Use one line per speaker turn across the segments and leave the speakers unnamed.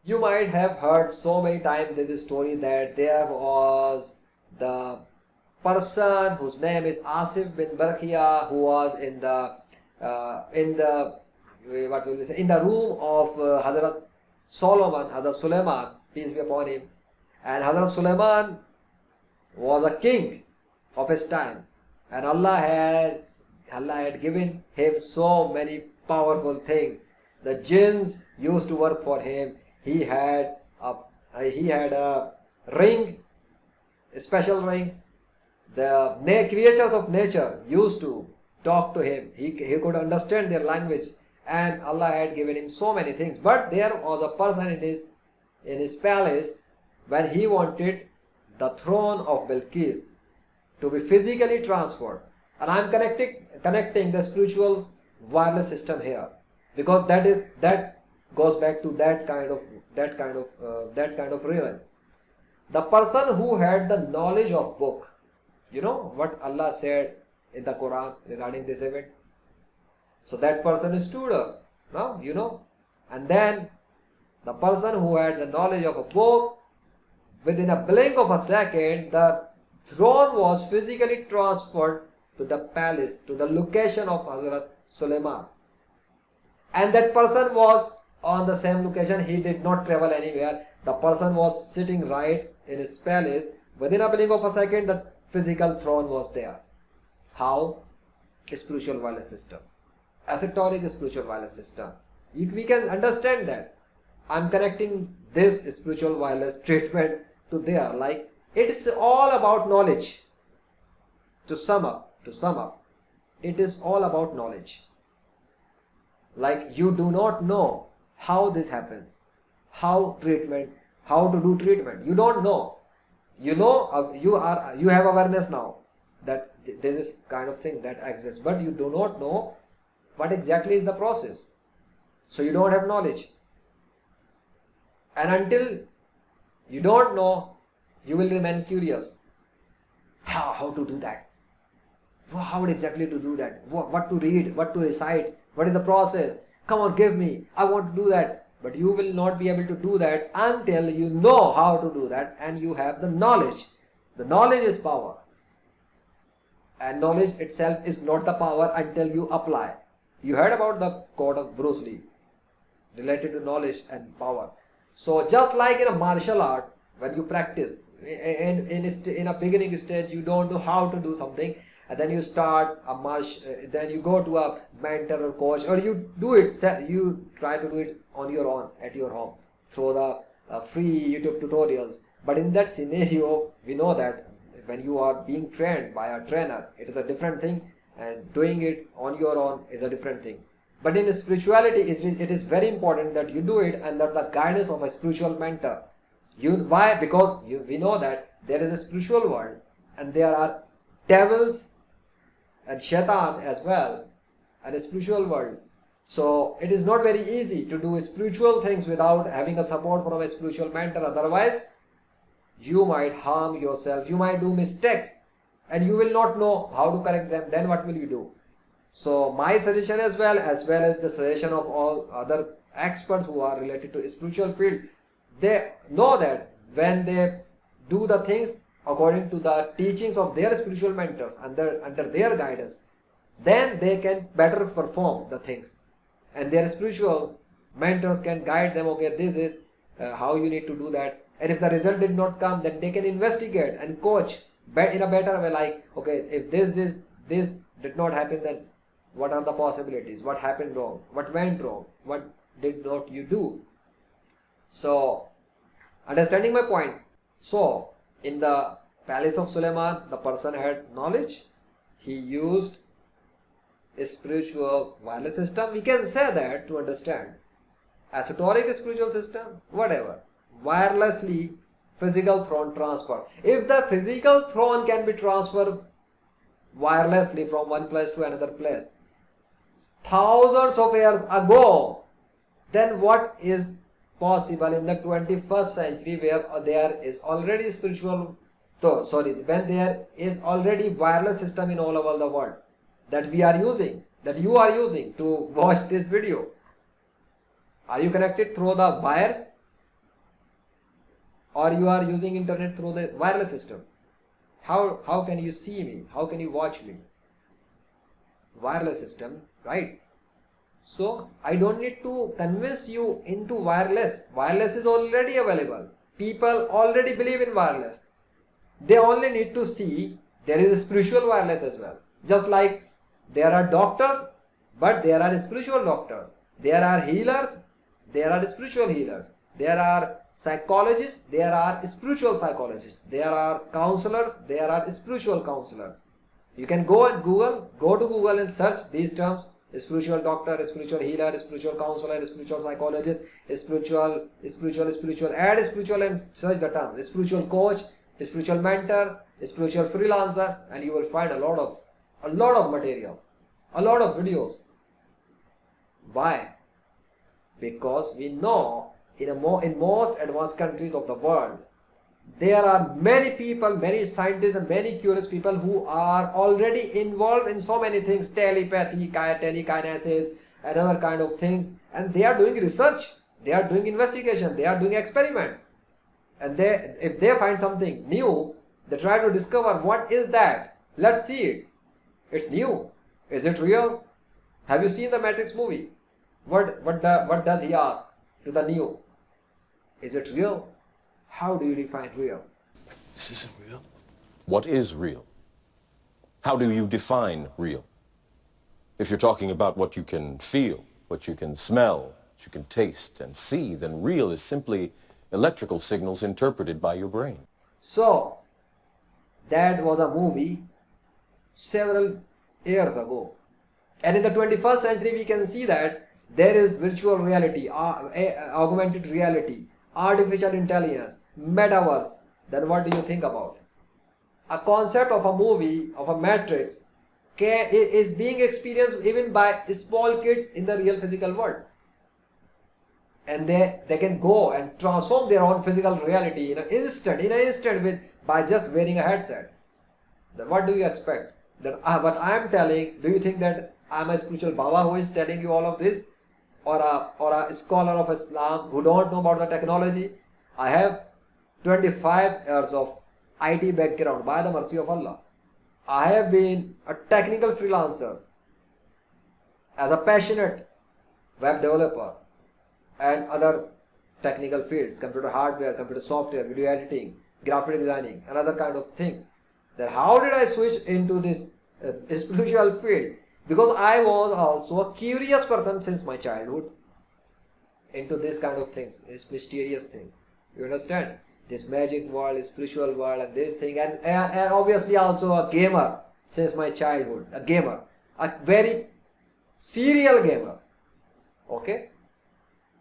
You might have heard so many times this story that there was the person whose name is Asif bin Barkhia, who was in the what will we say, in the room of Hazrat Solomon, Hazrat Sulaiman, peace be upon him. And Hazrat Sulaiman was a king of his time, and Allah had given him so many powerful things. The jinns used to work for him. He had a ring, a special ring. The creatures of nature used to talk to him. He could understand their language, and Allah had given him so many things. But there was a person in his palace when he wanted the throne of Bilqis to be physically transferred. And I am connecting the spiritual wireless system here, because that goes back to that kind of realm. The person who had the knowledge of book, you know what Allah said in the Quran regarding this event. So that person stood up. Now you know. And then the person who had the knowledge of a book, within a blink of a second, the throne was physically transferred to the palace, to the location of Hazrat Sulaiman. And that person was on the same location. He did not travel anywhere. The person was sitting right in his palace. Within a blink of a second, the physical throne was there. How? A spiritual wireless system. Esoteric spiritual wireless system. We can understand that. I'm connecting this spiritual wireless treatment to there. Like, it's all about knowledge. To sum up, it is all about knowledge. Like, you do not know how this happens, how to do treatment. You don't know. You know, you have awareness now that there is kind of thing that exists, but you do not know what exactly is the process. So you don't have knowledge. And until you don't know, you will remain curious. How to do that? How exactly to do that? What to read? What to recite? What is the process? Come on, give me. I want to do that. But you will not be able to do that until you know how to do that and you have the knowledge. The knowledge is power. And knowledge itself is not the power until you apply. You heard about the quote of Bruce Lee related to knowledge and power. So just like in a martial art, when you practice, in a beginning stage, you don't know how to do something, and then you start a march, then you go to a mentor or coach, or you do it, you try to do it on your own at your home through the free YouTube tutorials. But in that scenario, we know that when you are being trained by a trainer, it is a different thing, and doing it on your own is a different thing. But in spirituality, it is very important that you do it under the guidance of a spiritual mentor. Why? Because we know that there is a spiritual world, and there are devils and shaitan as well, and a spiritual world. So it is not very easy to do spiritual things without having a support from a spiritual mentor. Otherwise, you might harm yourself, you might do mistakes, and you will not know how to correct them. Then what will you do? So my suggestion as well as the suggestion of all other experts who are related to spiritual field, they know that when they do the things according to the teachings of their spiritual mentors under their guidance, then they can better perform the things, and their spiritual mentors can guide them. Okay, this is how you need to do that, and if the result did not come, then they can investigate and coach in a better way. Like, okay, if this did not happen, then what are the possibilities? What happened wrong? What went wrong? What did not you do? So, understanding my point. So, in the palace of Sulaiman, the person had knowledge. He used a spiritual wireless system. We can say that to understand. Esoteric spiritual system, whatever. Wirelessly, physical throne transfer. If the physical throne can be transferred wirelessly from one place to another place, thousands of years ago, then what is possible in the 21st century where there is already when there is already wireless system in all over the world that we are using, that you are using to watch this video? Are you connected through the wires? or you are using internet through the wireless system. How can you see me? How can you watch me? Wireless system, right? So I don't need to convince you into wireless. Wireless is already available. People already believe in wireless. They only need to see there is a spiritual wireless as well. Just like there are doctors, but there are spiritual doctors. There are healers, there are spiritual healers. There are psychologists, there are spiritual psychologists. There are counselors, there are spiritual counselors. You can go to Google and search these terms: spiritual doctor, spiritual healer, spiritual counselor, spiritual psychologist, spiritual, add spiritual and search the term: spiritual coach, spiritual mentor, spiritual freelancer, and you will find a lot of materials, a lot of videos. Why? Because we know in most advanced countries of the world, there are many people, many scientists and many curious people who are already involved in so many things: telepathy, telekinesis, and other kind of things. And they are doing research, they are doing investigation, they are doing experiments. And if they find something new, they try to discover what is that. Let's see it. It's new. Is it real? Have you seen the Matrix movie? What does he ask to the Neo? Is it real? How do you define real?
This isn't real.
What is real? How do you define real? If you're talking about what you can feel, what you can smell, what you can taste and see, then real is simply electrical signals interpreted by your brain.
So, that was a movie several years ago. And in the 21st century, we can see that there is virtual reality, augmented reality, artificial intelligence, metaverse. Then what do you think about it? A concept of a movie, of a matrix, is being experienced even by small kids in the real physical world. And they can go and transform their own physical reality in an instant by just wearing a headset. Then what do you expect? That what I am telling, do you think that I am a spiritual Baba who is telling you all of this? Or a scholar of Islam who don't know about the technology? I have 25 years of IT background by the mercy of Allah. I have been a technical freelancer as a passionate web developer and other technical fields: computer hardware, computer software, video editing, graphic designing, and other kind of things. Then how did I switch into this spiritual field? Because I was also a curious person since my childhood into this kind of things, these mysterious things. You understand? This magic world, spiritual world, and this thing, and obviously also a gamer since my childhood. A gamer, a very serial gamer. Okay?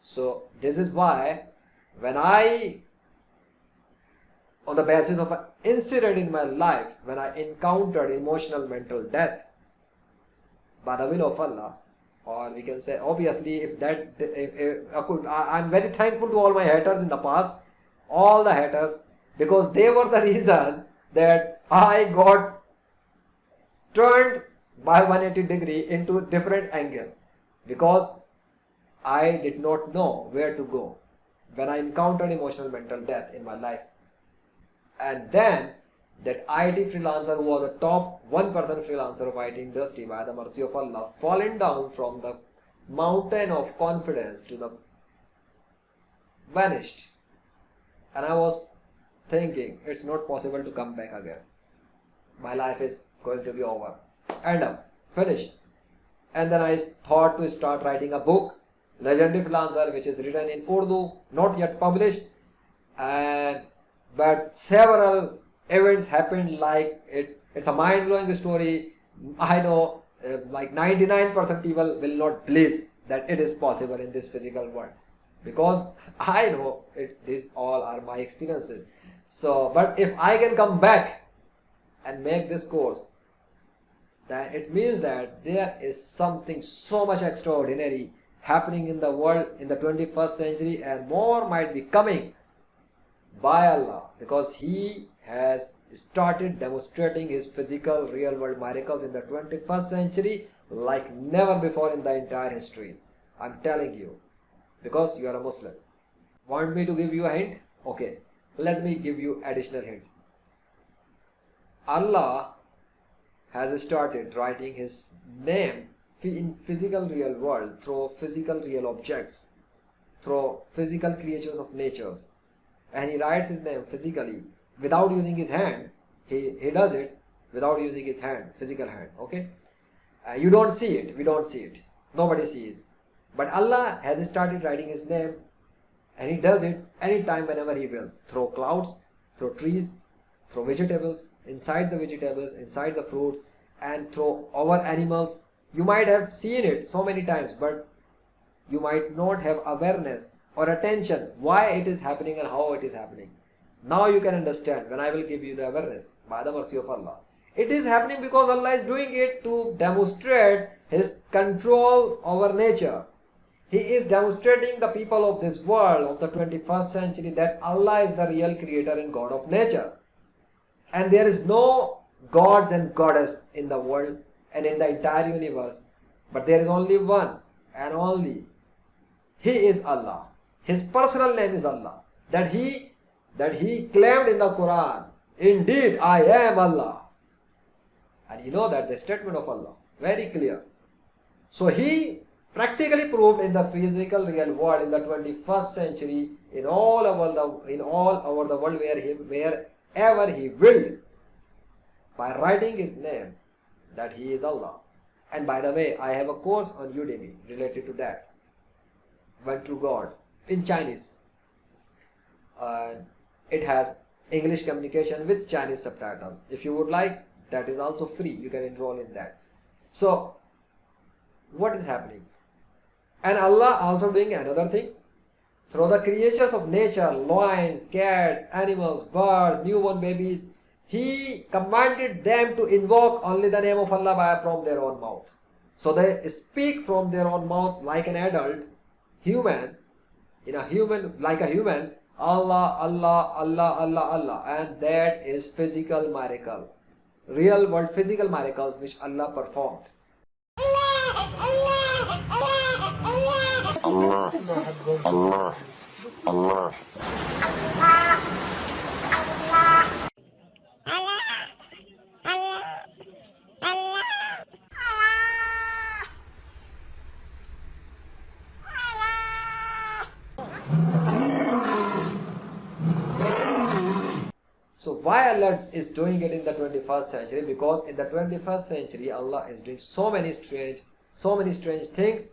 So this is why when I, on the basis of an incident in my life, when I encountered emotional mental death by the will of Allah, or we can say obviously I'm very thankful to all my haters in the past, all the haters, because they were the reason that I got turned by 180 degree into different angle, because I did not know where to go when I encountered emotional mental death in my life. And then that IT freelancer who was a top 1% freelancer of IT industry by the mercy of Allah, fallen down from the mountain of confidence to the vanished. And I was thinking, it's not possible to come back again. My life is going to be over. End up. Finished. And then I thought to start writing a book, Legendary Freelancer, which is written in Urdu, not yet published. But several events happened, like it's a mind-blowing story. I know like 99% people will not believe that it is possible in this physical world, because I know these all are my experiences. So, but if I can come back and make this course, then it means that there is something so much extraordinary happening in the world in the 21st century, and more might be coming by Allah, because He has started demonstrating His physical real world miracles in the 21st century like never before in the entire history. I'm telling you, because you are a Muslim. Want me to give you a hint? Okay. Let me give you additional hint. Allah has started writing his name in physical real world through physical real objects, through physical creatures of natures. And he writes his name physically without using his hand. He does it without using his hand, physical hand. Okay? You don't see it, we don't see it, nobody sees. But Allah has started writing his name, and he does it anytime whenever he wills, through clouds, through trees, through vegetables, inside the vegetables, inside the fruits, and through our animals. You might have seen it so many times, but you might not have awareness or attention why it is happening and how it is happening. Now you can understand when I will give you the awareness by the mercy of Allah. It is happening because Allah is doing it to demonstrate his control over nature. He is demonstrating the people of this world of the 21st century that Allah is the real creator and God of nature. And there is no gods and goddess in the world and in the entire universe, but there is only one and only. He is Allah. His personal name is Allah. That he claimed in the Quran, indeed I am Allah. And you know that the statement of Allah, very clear. So he practically proved in the physical real world in the 21st century, in all over the world wherever he willed, by writing his name, that he is Allah. And by the way, I have a course on Udemy related to that. One True God in Chinese. It has English communication with Chinese subtitles. If you would like, that is also free. You can enroll in that. So, what is happening? And Allah also doing another thing. Through the creatures of nature, lions, cats, animals, birds, newborn babies, he commanded them to invoke only the name of Allah from their own mouth. So they speak from their own mouth like an adult, human, like a human, Allah, Allah, Allah, Allah, Allah. And that is physical miracle. Real world physical miracles which Allah performed.
Allah, Allah, Allah.
So why Allah is doing it in the 21st century? Because in the 21st century Allah is doing so many strange things.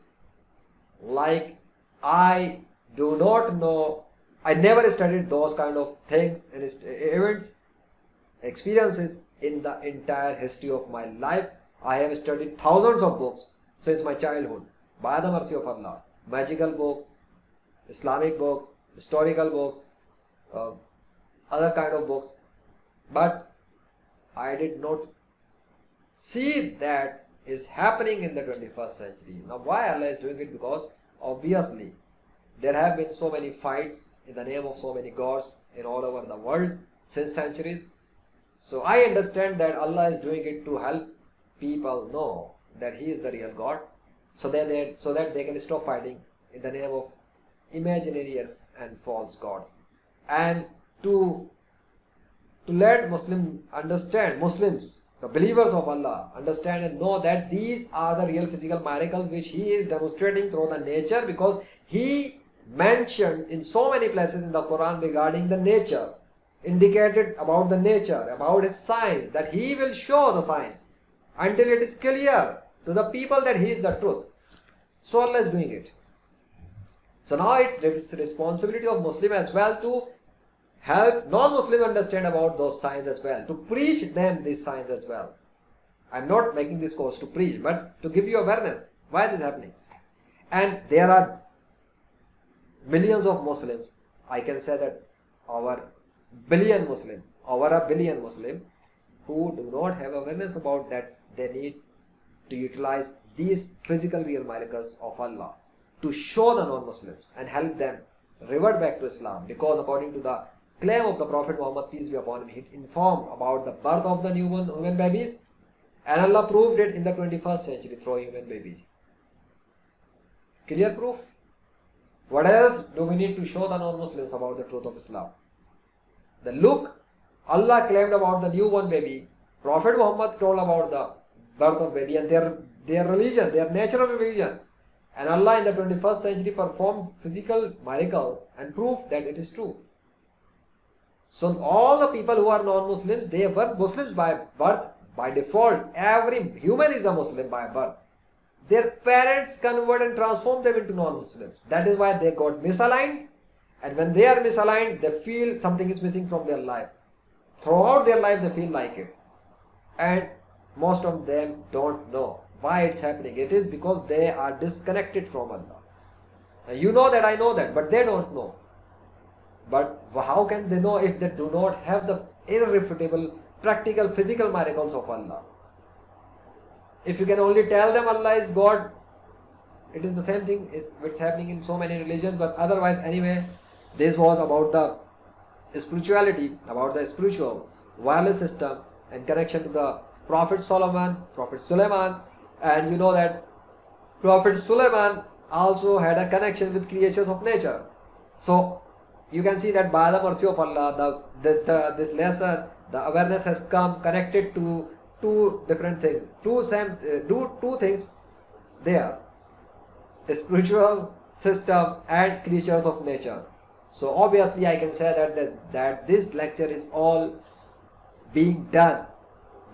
Like, I do not know, I never studied those kind of things and events, experiences in the entire history of my life. I have studied thousands of books since my childhood, by the mercy of Allah. Magical book, Islamic book, historical books, other kind of books, but I did not see that is happening in the 21st century. Now why Allah is doing it? Because obviously there have been so many fights in the name of so many gods in all over the world since centuries. So I understand that Allah is doing it to help people know that He is the real God, so that they can stop fighting in the name of imaginary and false gods, and to let Muslims, the believers of Allah, understand and know that these are the real physical miracles which He is demonstrating through the nature, because He mentioned in so many places in the Quran regarding the nature, indicated about the nature, about His signs, that He will show the signs until it is clear to the people that He is the truth. So Allah is doing it. So now it's the responsibility of Muslim as well to help non-Muslim understand about those signs as well, to preach them these signs as well. I'm not making this course to preach, but to give you awareness why this is happening. And there are millions of Muslims, I can say that over a billion Muslim who do not have awareness about that. They need to utilize these physical real miracles of Allah to show the non-Muslims and help them revert back to Islam, because according to the claim of the Prophet Muhammad, peace be upon him, he informed about the birth of the newborn human babies, and Allah proved it in the 21st century through human babies. Clear proof. What else do we need to show the non-Muslims about the truth of Islam? The look Allah claimed about the newborn baby, Prophet Muhammad told about the birth of baby and their religion, their natural religion. And Allah in the 21st century performed physical miracle and proved that it is true. So all the people who are non-Muslims, they were Muslims by birth, by default. Every human is a Muslim by birth. Their parents convert and transform them into non-Muslims. That is why they got misaligned. And when they are misaligned, they feel something is missing from their life. Throughout their life, they feel like it. And most of them don't know why it's happening. It is because they are disconnected from Allah. And you know that, I know that, but they don't know. But how can they know if they do not have the irrefutable, practical, physical miracles of Allah? If you can only tell them Allah is God, it is the same thing which happening in so many religions. But otherwise, anyway, this was about the spirituality, about the spiritual wireless system and connection to the Prophet Sulaiman. And you know that Prophet Sulaiman also had a connection with creatures of nature. So you can see that by the mercy of Allah, this lesson, the awareness has come connected to two different things, two things there: a spiritual system and creatures of nature. So obviously I can say that this lecture is all being done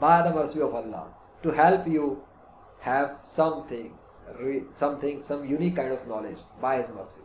by the mercy of Allah to help you have some unique kind of knowledge by His mercy.